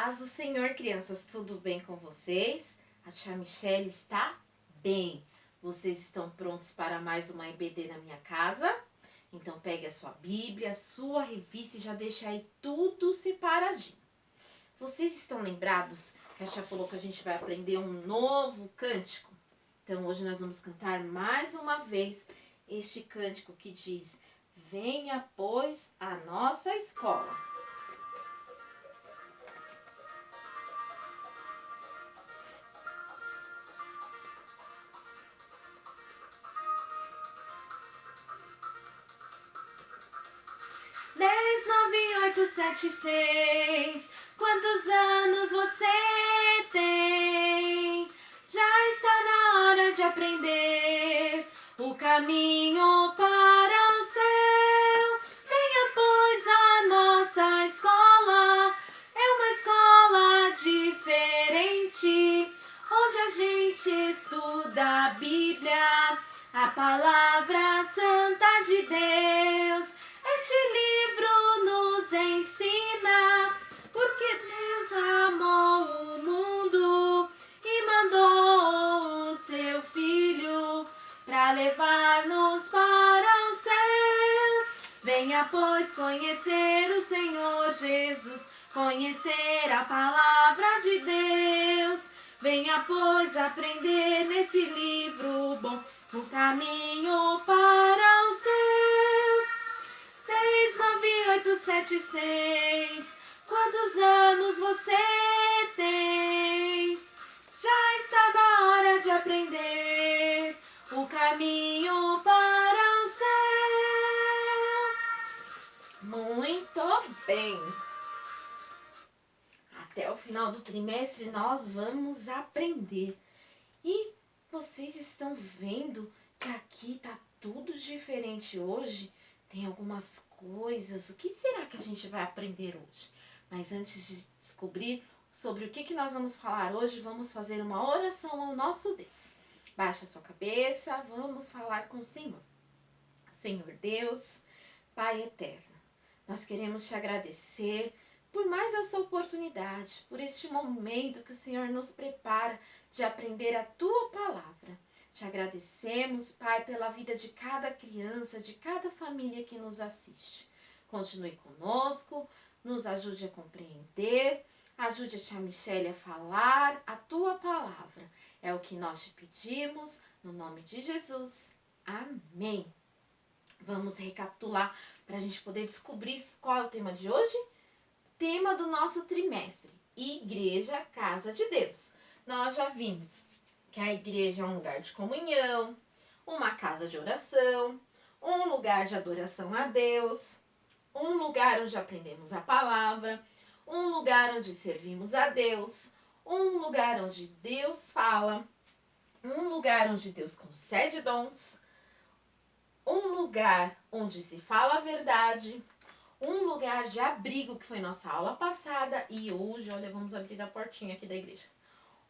paz do Senhor, crianças, tudo bem com vocês? A tia Michelle está bem. Vocês estão prontos para mais uma EBD na minha casa? Então pegue a sua Bíblia, a sua revista e já deixa aí tudo separadinho. Vocês estão lembrados que a tia falou que a gente vai aprender um novo cântico? Então hoje nós vamos cantar mais uma vez este cântico que diz: venha, pois, a nossa escola. Dez, nove, oito, sete, seis. Quantos anos você tem? Já está na hora de aprender o caminho para o céu. Venha, pois, a nossa escola. É uma escola diferente, onde a gente estuda a Bíblia, a palavra santa de Deus. Este livro nos ensina porque Deus amou o mundo e mandou o seu Filho para levar-nos para o céu. Venha, pois, conhecer o Senhor Jesus, conhecer a palavra de Deus. Venha, pois, aprender nesse livro bom o caminho para o céu. 10, 9, 8, 7, 6. Quantos anos você tem? Já está na hora de aprender o caminho para o céu. Muito bem! Até o final do trimestre nós vamos aprender. E vocês estão vendo que aqui tá tudo diferente hoje? Tem algumas coisas. O que será que a gente vai aprender hoje? Mas antes de descobrir sobre o que nós vamos falar hoje, vamos fazer uma oração ao nosso Deus. Baixa a sua cabeça, vamos falar com o Senhor. Senhor Deus, Pai eterno, nós queremos te agradecer por mais essa oportunidade, por este momento que o Senhor nos prepara de aprender a Tua Palavra. Te agradecemos, Pai, pela vida de cada criança, de cada família que nos assiste. Continue conosco, nos ajude a compreender, ajude a tia Michelle a falar a Tua Palavra. É o que nós te pedimos, no nome de Jesus. Amém. Vamos recapitular para a gente poder descobrir qual é o tema de hoje? Tema do nosso trimestre: Igreja, Casa de Deus. Nós já vimos que a igreja é um lugar de comunhão, uma casa de oração, um lugar de adoração a Deus, um lugar onde aprendemos a palavra, um lugar onde servimos a Deus, um lugar onde Deus fala, um lugar onde Deus concede dons, um lugar onde se fala a verdade, um lugar de abrigo, que foi nossa aula passada, e hoje, olha, vamos abrir a portinha aqui da igreja.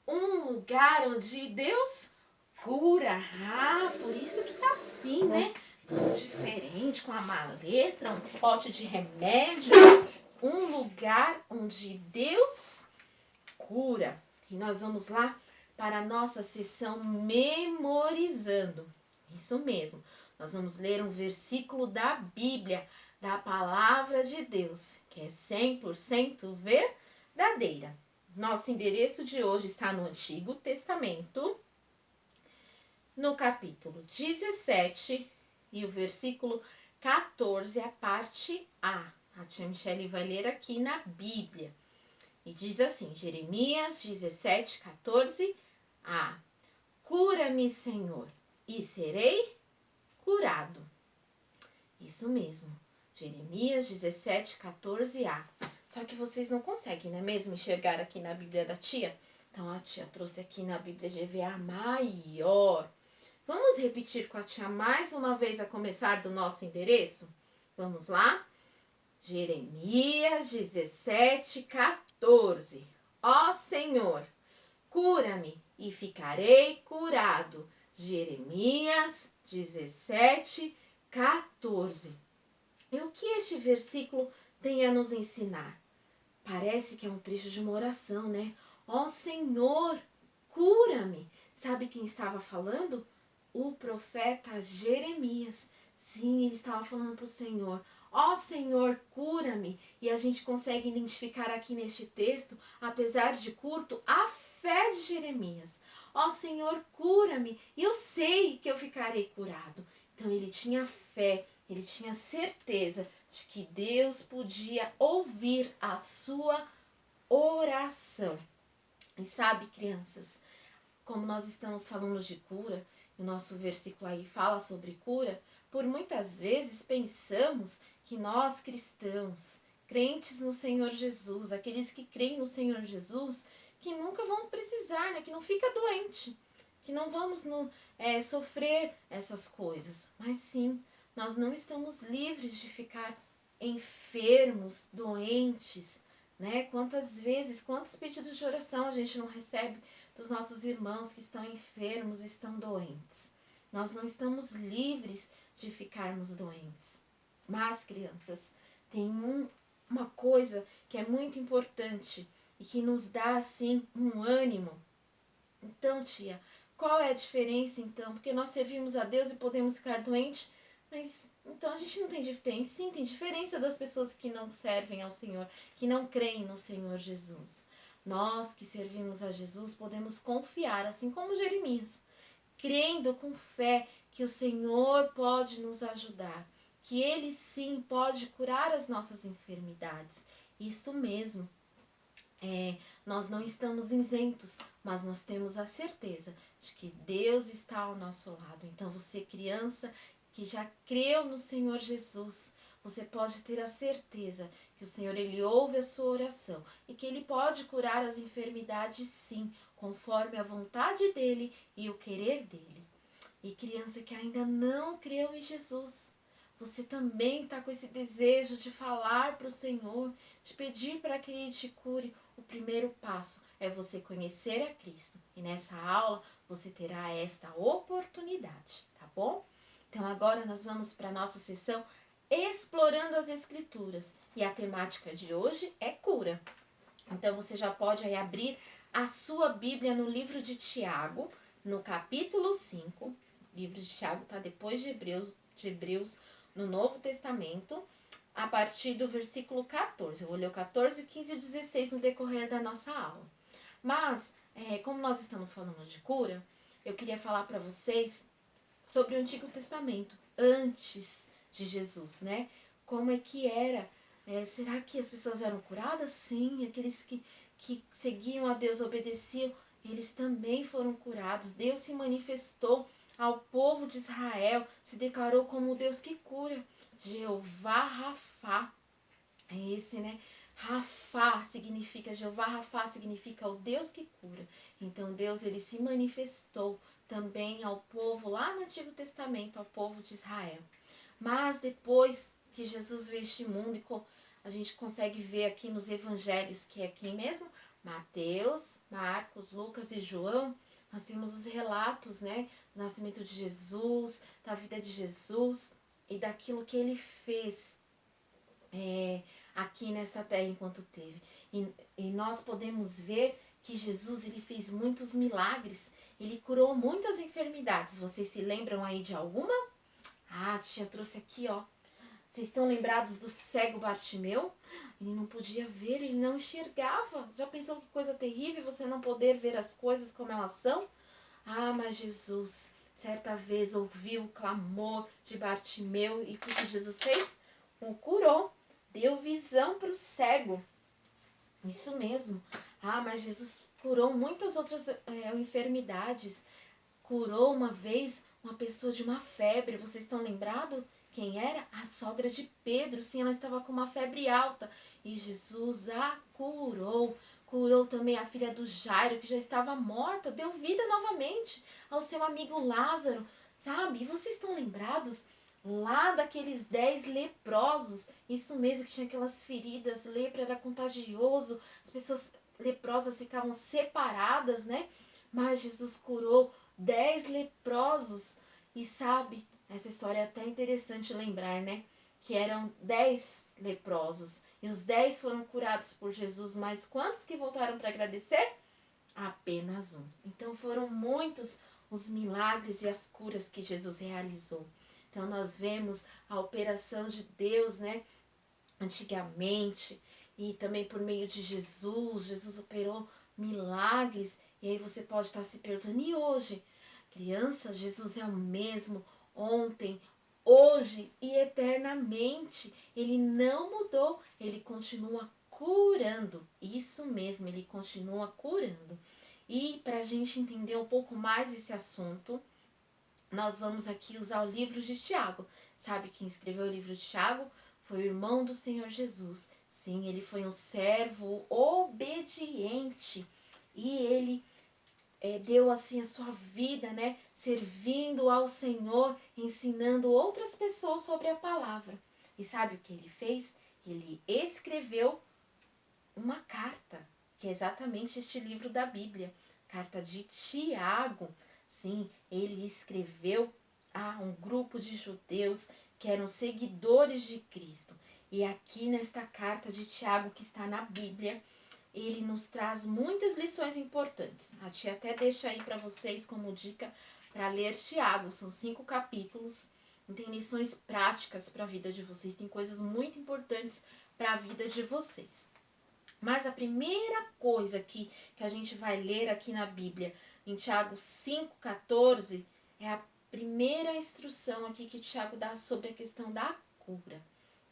Um lugar onde Deus cura. Ah, por isso que tá assim, né? Tudo diferente, com a maleta, um pote de remédio. Um lugar onde Deus cura. E nós vamos lá para a nossa sessão memorizando. Isso mesmo. Nós vamos ler um versículo da Bíblia, da palavra de Deus, que é 100% verdadeira. Nosso endereço de hoje está no Antigo Testamento, no capítulo 17 e o versículo 14, a parte A. A tia Michelle vai ler aqui na Bíblia. E diz assim, Jeremias 17, 14a. Cura-me, Senhor, e serei curado. Isso mesmo, Jeremias 17, 14a. Só que vocês não conseguem, não é mesmo, enxergar aqui na Bíblia da tia? Então a tia trouxe aqui na Bíblia GVA maior. Vamos repetir com a tia mais uma vez a começar do nosso endereço? Vamos lá? Jeremias 17, 14. Ó Senhor, cura-me e ficarei curado. Jeremias 17, 14. E o que este versículo tem a nos ensinar? Parece que é um trecho de uma oração, né? Ó Senhor, cura-me. Sabe quem estava falando? O profeta Jeremias. Sim, ele estava falando para o Senhor. Ó Senhor, cura-me. E a gente consegue identificar aqui neste texto, apesar de curto, a fé de Jeremias. Ó Senhor, cura-me. E eu sei que eu ficarei curado. Então ele tinha fé, ele tinha certeza de que Deus podia ouvir a sua oração. E sabe, crianças, como nós estamos falando de cura, o nosso versículo aí fala sobre cura, por muitas vezes pensamos que nós cristãos, crentes no Senhor Jesus, aqueles que creem no Senhor Jesus, que nunca vão precisar, né? Que não fica doente, que não vamos sofrer essas coisas. Mas sim, nós não estamos livres de ficar enfermos, doentes, né? Quantas vezes, quantos pedidos de oração a gente não recebe dos nossos irmãos que estão enfermos, estão doentes. Nós não estamos livres de ficarmos doentes. Mas, crianças, tem uma coisa que é muito importante e que nos dá, assim, um ânimo. Então, tia, qual é a diferença, então? Porque nós servimos a Deus e podemos ficar doentes, mas então a gente não tem diferença. Sim, tem diferença das pessoas que não servem ao Senhor, que não creem no Senhor Jesus. Nós que servimos a Jesus podemos confiar, assim como Jeremias, crendo com fé que o Senhor pode nos ajudar, que Ele sim pode curar as nossas enfermidades. Isto mesmo. Nós não estamos isentos, mas nós temos a certeza de que Deus está ao nosso lado. Então você, criança que já creu no Senhor Jesus, você pode ter a certeza que o Senhor, Ele ouve a sua oração e que Ele pode curar as enfermidades sim, conforme a vontade dEle e o querer dEle. E criança que ainda não creu em Jesus, você também está com esse desejo de falar para o Senhor, de pedir para que Ele te cure. O primeiro passo é você conhecer a Cristo. E nessa aula você terá esta oportunidade, tá bom? Então agora nós vamos para a nossa sessão Explorando as Escrituras. E a temática de hoje é cura. Então você já pode aí abrir a sua Bíblia no livro de Tiago, no capítulo 5. O livro de Tiago está depois de Hebreus no Novo Testamento, a partir do versículo 14. Eu vou ler o 14, 15 e 16 no decorrer da nossa aula. Mas, como nós estamos falando de cura, eu queria falar para vocês sobre o Antigo Testamento, antes de Jesus, né? Como é que era? Será que as pessoas eram curadas? Sim, aqueles que seguiam a Deus, obedeciam, eles também foram curados. Deus se manifestou ao povo de Israel, se declarou como o Deus que cura. Jeová Rafá, é esse, né? Rafá significa, Jeová Rafá significa o Deus que cura. Então Deus, ele se manifestou também ao povo lá no Antigo Testamento, ao povo de Israel. Mas depois que Jesus veio a este mundo, e a gente consegue ver aqui nos evangelhos, que é quem mesmo? Mateus, Marcos, Lucas e João, nós temos os relatos, né, do nascimento de Jesus, da vida de Jesus e daquilo que ele fez aqui nessa terra enquanto teve. E nós podemos ver que Jesus, ele fez muitos milagres, ele curou muitas enfermidades. Vocês se lembram aí de alguma? Ah, a tia trouxe aqui, ó. Vocês estão lembrados do cego Bartimeu? Ele não podia ver, ele não enxergava. Já pensou que coisa terrível você não poder ver as coisas como elas são? Ah, mas Jesus, certa vez, ouviu o clamor de Bartimeu e o que Jesus fez? O curou, deu visão para o cego. Isso mesmo. Ah, mas Jesus curou muitas outras enfermidades. Curou uma vez uma pessoa de uma febre. Vocês estão lembrados? Quem era? A sogra de Pedro. Sim, ela estava com uma febre alta. E Jesus a curou. Curou também a filha do Jairo, que já estava morta. Deu vida novamente ao seu amigo Lázaro. Sabe? E vocês estão lembrados lá daqueles 10 leprosos? Isso mesmo, que tinha aquelas feridas. Lepra era contagioso. As pessoas leprosas ficavam separadas, né? Mas Jesus curou 10 leprosos. E sabe, essa história é até interessante lembrar, né? que eram 10 leprosos. E os 10 foram curados por Jesus, mas quantos que voltaram para agradecer? Apenas um. Então foram muitos os milagres e as curas que Jesus realizou. Então nós vemos a operação de Deus, né? Antigamente, e também por meio de Jesus. Jesus operou milagres. E aí você pode estar se perguntando, e hoje? Criança, Jesus é o mesmo ontem, hoje e eternamente. Ele não mudou, ele continua curando. Isso mesmo, ele continua curando. E para a gente entender um pouco mais esse assunto, nós vamos aqui usar o livro de Tiago. Sabe quem escreveu o livro de Tiago? Foi o irmão do Senhor Jesus. Sim, ele foi um servo obediente. E ele deu assim a sua vida, né? Servindo ao Senhor, ensinando outras pessoas sobre a palavra. E sabe o que ele fez? Ele escreveu uma carta, que é exatamente este livro da Bíblia. Carta de Tiago. Sim, ele escreveu a um grupo de judeus que eram seguidores de Cristo. E aqui nesta carta de Tiago que está na Bíblia, ele nos traz muitas lições importantes. A tia até deixa aí para vocês como dica para ler Tiago. São 5 capítulos. E tem lições práticas para a vida de vocês. Tem coisas muito importantes para a vida de vocês. Mas a primeira coisa que a gente vai ler aqui na Bíblia, em Tiago 5,14, é a primeira instrução aqui que Tiago dá sobre a questão da cura,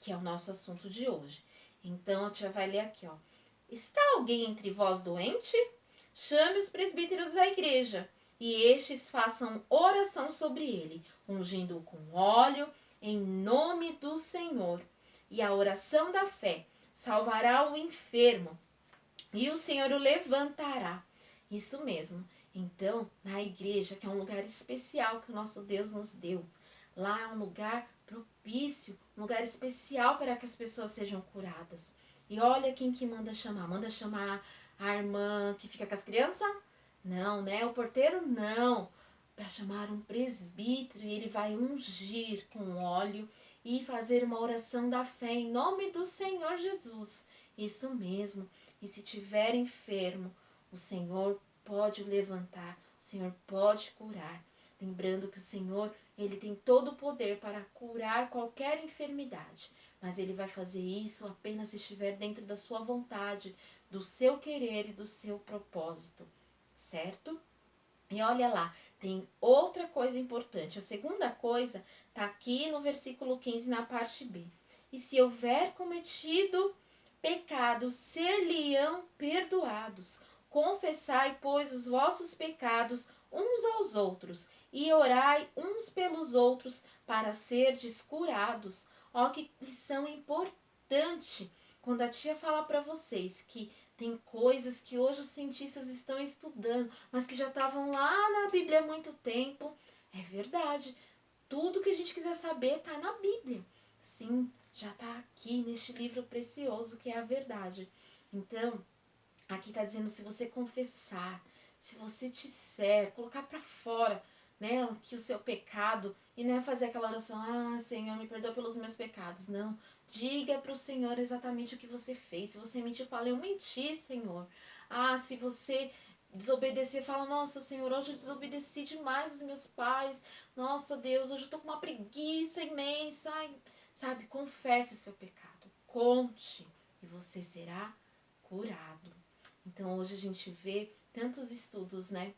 que é o nosso assunto de hoje. Então, a tia vai ler aqui, ó. Está alguém entre vós doente? Chame os presbíteros da igreja, e estes façam oração sobre ele, ungindo-o com óleo, em nome do Senhor. E a oração da fé salvará o enfermo, e o Senhor o levantará. Isso mesmo. Então, na igreja, que é um lugar especial que o nosso Deus nos deu, lá é um lugar propício, um lugar especial para que as pessoas sejam curadas. E olha quem que manda chamar. Manda chamar a irmã que fica com as crianças? Não, né? O porteiro? Não. Para chamar um presbítero, e ele vai ungir com óleo e fazer uma oração da fé em nome do Senhor Jesus. Isso mesmo. E se tiver enfermo, o Senhor pode o levantar, o Senhor pode curar. Lembrando que o Senhor, ele tem todo o poder para curar qualquer enfermidade. Mas ele vai fazer isso apenas se estiver dentro da sua vontade, do seu querer e do seu propósito. Certo? E olha lá, tem outra coisa importante. A segunda coisa está aqui no versículo 15, na parte B. E se houver cometido pecados, ser-lhe-ão perdoados. Confessai, pois, os vossos pecados uns aos outros, e orai uns pelos outros para serdes curados. Ó, que lição importante quando a tia fala para vocês que tem coisas que hoje os cientistas estão estudando, mas que já estavam lá na Bíblia há muito tempo. É verdade. Tudo que a gente quiser saber está na Bíblia. Sim, já está aqui neste livro precioso que é a verdade. Então, aqui está dizendo, se você confessar, se você disser, colocar para fora, né, que o seu pecado, e não é fazer aquela oração, ah, Senhor, me perdoa pelos meus pecados. Não, diga para o Senhor exatamente o que você fez. Se você mentiu, fala, eu menti, Senhor. Ah, se você desobedecer, fala, nossa, Senhor, hoje eu desobedeci demais os meus pais. Nossa, Deus, hoje eu tô com uma preguiça imensa. Ai, sabe, confesse o seu pecado, conte, e você será curado. Então, hoje a gente vê tantos estudos, né,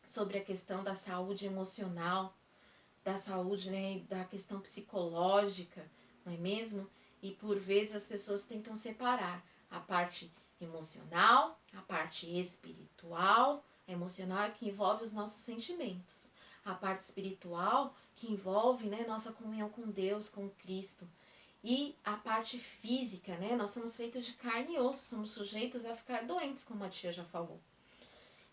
sobre a questão da saúde emocional, da saúde, né, da questão psicológica, não é mesmo? E por vezes as pessoas tentam separar a parte emocional, a parte espiritual. A emocional é que envolve os nossos sentimentos. A parte espiritual que envolve, né, nossa comunhão com Deus, com Cristo. E a parte física, né? Nós somos feitos de carne e osso, somos sujeitos a ficar doentes, como a tia já falou.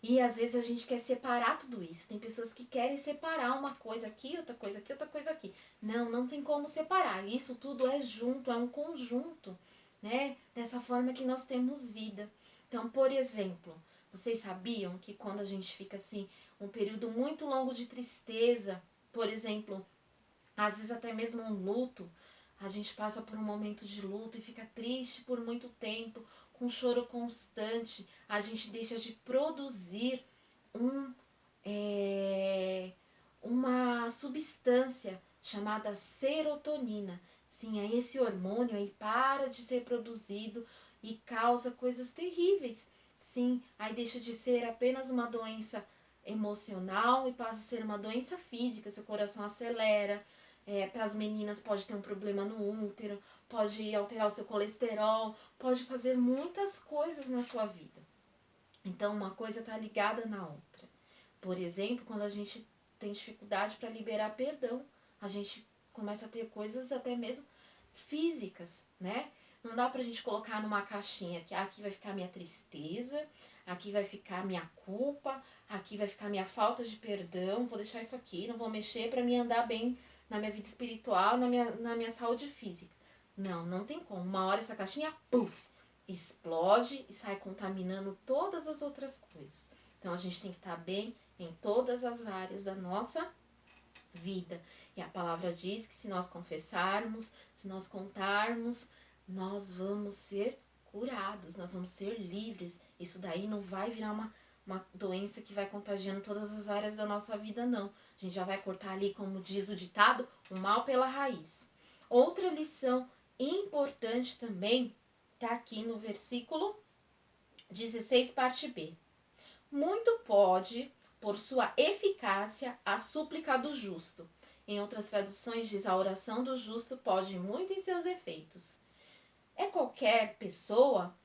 E às vezes a gente quer separar tudo isso. Tem pessoas que querem separar uma coisa aqui, outra coisa aqui, outra coisa aqui. Não, não tem como separar. Isso tudo é junto, é um conjunto, né? Dessa forma que nós temos vida. Então, por exemplo, vocês sabiam que quando a gente fica assim, um período muito longo de tristeza, por exemplo, às vezes até mesmo um luto, a gente passa por um momento de luto e fica triste por muito tempo, com choro constante, a gente deixa de produzir um, uma substância chamada serotonina. Sim, aí esse hormônio aí para de ser produzido e causa coisas terríveis. Sim, aí deixa de ser apenas uma doença emocional e passa a ser uma doença física. Seu coração acelera. Para as meninas pode ter um problema no útero, pode alterar o seu colesterol, pode fazer muitas coisas na sua vida. Então, uma coisa está ligada na outra. Por exemplo, quando a gente tem dificuldade para liberar perdão, a gente começa a ter coisas até mesmo físicas, né? Não dá pra gente colocar numa caixinha que aqui vai ficar minha tristeza, aqui vai ficar minha culpa, aqui vai ficar minha falta de perdão, vou deixar isso aqui, não vou mexer para me andar bem na minha vida espiritual, na minha saúde física. Não, não tem como. Uma hora essa caixinha, puf, explode e sai contaminando todas as outras coisas. Então a gente tem que estar bem em todas as áreas da nossa vida. E a palavra diz que se nós confessarmos, se nós contarmos, nós vamos ser curados, nós vamos ser livres. Isso daí não vai virar uma doença que vai contagiando todas as áreas da nossa vida, não. A gente já vai cortar ali, como diz o ditado, o mal pela raiz. Outra lição importante também está aqui no versículo 16, parte B. Muito pode, por sua eficácia, a súplica do justo. Em outras traduções diz, a oração do justo pode muito em seus efeitos. É qualquer pessoa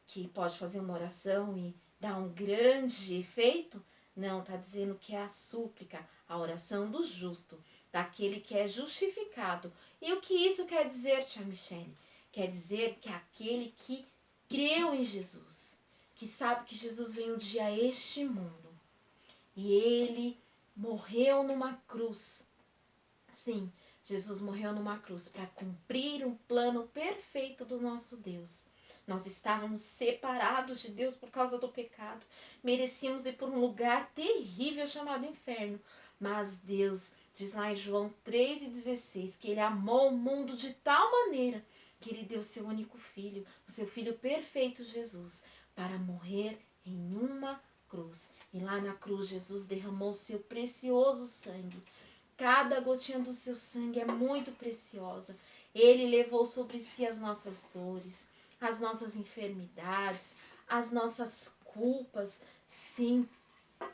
que pode fazer uma oração e dar um grande efeito? Não, está dizendo que é a súplica, a oração do justo, daquele que é justificado. E o que isso quer dizer, tia Michele? Quer dizer que é aquele que creu em Jesus, que sabe que Jesus veio um dia a este mundo e ele morreu numa cruz. Sim, Jesus morreu numa cruz para cumprir um plano perfeito do nosso Deus. Nós estávamos separados de Deus por causa do pecado. Merecíamos ir por um lugar terrível chamado inferno. Mas Deus, diz lá em João 3,16, que Ele amou o mundo de tal maneira que Ele deu seu único filho, o seu filho perfeito Jesus, para morrer em uma cruz. E lá na cruz Jesus derramou seu precioso sangue. Cada gotinha do seu sangue é muito preciosa. Ele levou sobre si as nossas dores, as nossas enfermidades, as nossas culpas. Sim,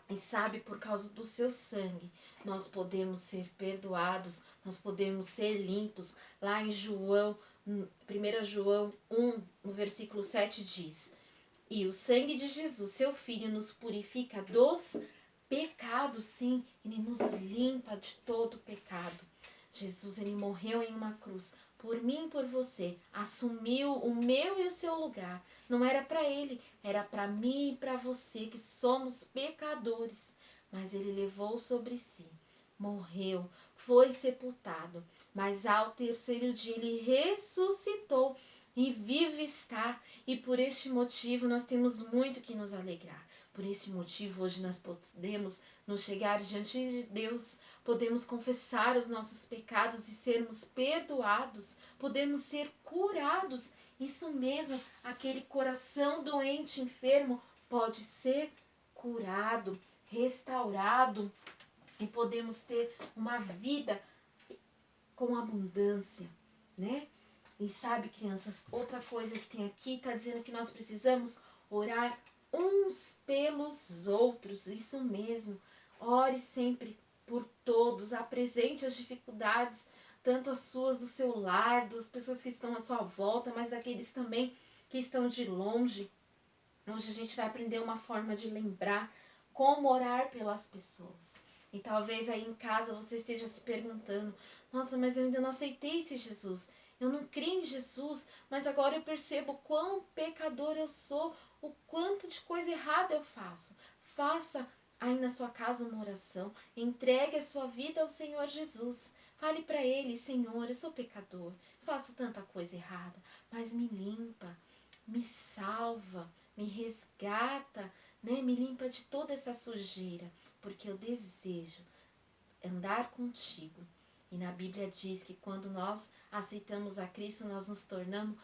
e sabe, por causa do seu sangue, nós podemos ser perdoados, nós podemos ser limpos. Lá em João, 1 João 1, no versículo 7 diz: e o sangue de Jesus, seu Filho, nos purifica dos pecados, sim, Ele nos limpa de todo pecado. Jesus, Ele morreu em uma cruz por mim e por você, assumiu o meu e o seu lugar. Não era para Ele, era para mim e para você, que somos pecadores. Mas Ele levou sobre si, morreu, foi sepultado, mas ao terceiro dia Ele ressuscitou e vivo está. E por este motivo nós temos muito que nos alegrar. Por esse motivo, hoje nós podemos nos chegar diante de Deus, podemos confessar os nossos pecados e sermos perdoados, podemos ser curados. Isso mesmo, aquele coração doente, enfermo, pode ser curado, restaurado e podemos ter uma vida com abundância, né? E sabe, crianças, outra coisa que tem aqui, está dizendo que nós precisamos orar uns pelos outros, isso mesmo. Ore sempre por todos, apresente as dificuldades, tanto as suas do seu lar, das pessoas que estão à sua volta, mas daqueles também que estão de longe. Hoje a gente vai aprender uma forma de lembrar como orar pelas pessoas. E talvez aí em casa você esteja se perguntando, nossa, mas eu ainda não aceitei esse Jesus. Eu não creio em Jesus, mas agora eu percebo quão pecador eu sou, o quanto de coisa errada eu faço. Faça aí na sua casa uma oração, entregue a sua vida ao Senhor Jesus. Fale para Ele, Senhor, eu sou pecador, faço tanta coisa errada, mas me limpa, me salva, me resgata, né? Me limpa de toda essa sujeira, porque eu desejo andar contigo. E na Bíblia diz que quando nós aceitamos a Cristo, nós nos tornamos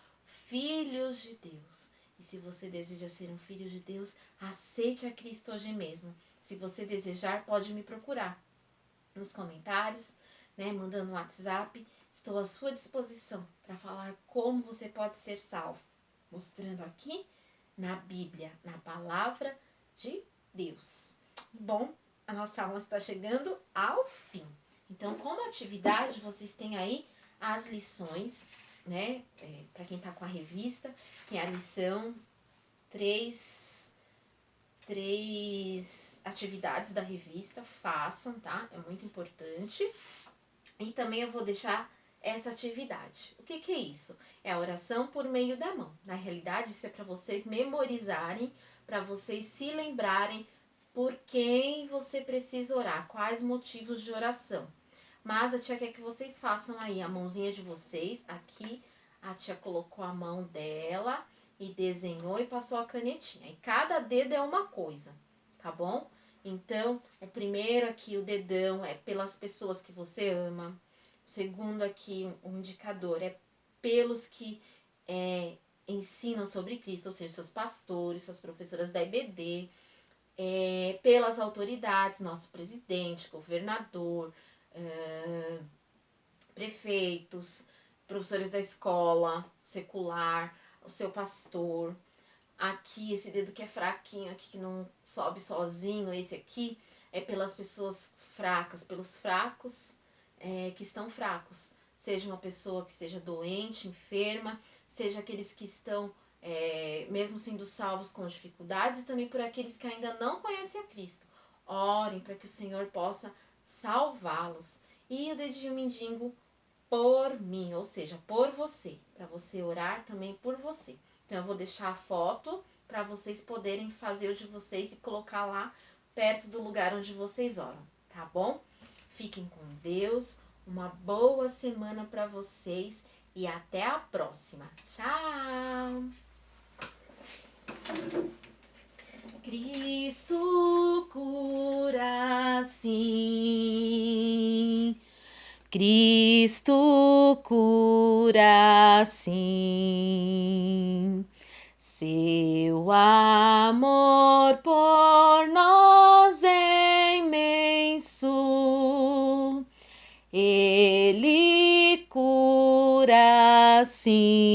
filhos de Deus. E se você deseja ser um filho de Deus, aceite a Cristo hoje mesmo. Se você desejar, pode me procurar nos comentários, né, mandando um WhatsApp. Estou à sua disposição para falar como você pode ser salvo. Mostrando aqui na Bíblia, na palavra de Deus. Bom, a nossa aula está chegando ao fim. Então, como atividade, vocês têm aí as lições, né? Para quem está com a revista, tem a lição, três atividades da revista, façam, tá? É muito importante. E também eu vou deixar essa atividade. O que é isso? É a oração por meio da mão. Na realidade, isso é para vocês memorizarem, para vocês se lembrarem por quem você precisa orar, quais motivos de oração. Mas a tia quer que vocês façam aí a mãozinha de vocês. Aqui a tia colocou a mão dela e desenhou e passou a canetinha. E cada dedo é uma coisa, tá bom? Então, o primeiro aqui, o dedão, é pelas pessoas que você ama. O segundo aqui, um indicador, é pelos que ensinam sobre Cristo, ou seja, seus pastores, suas professoras da IBD, pelas autoridades, nosso presidente, governador, prefeitos, professores da escola secular, o seu pastor. Aqui, esse dedo que é fraquinho, aqui que não sobe sozinho, esse aqui é pelas pessoas fracas, pelos fracos que estão fracos. Seja uma pessoa que esteja doente, enferma, seja aqueles que estão, mesmo sendo salvos com dificuldades, e também por aqueles que ainda não conhecem a Cristo. Orem para que o Senhor possa salvá-los. E o dedinho mindinho por mim, ou seja, por você, para você orar também por você. Então, eu vou deixar a foto para vocês poderem fazer o de vocês e colocar lá perto do lugar onde vocês oram, tá bom? Fiquem com Deus, uma boa semana para vocês e até a próxima. Tchau! Cristo cura sim. Cristo cura sim. Seu amor por nós é imenso. Ele cura sim.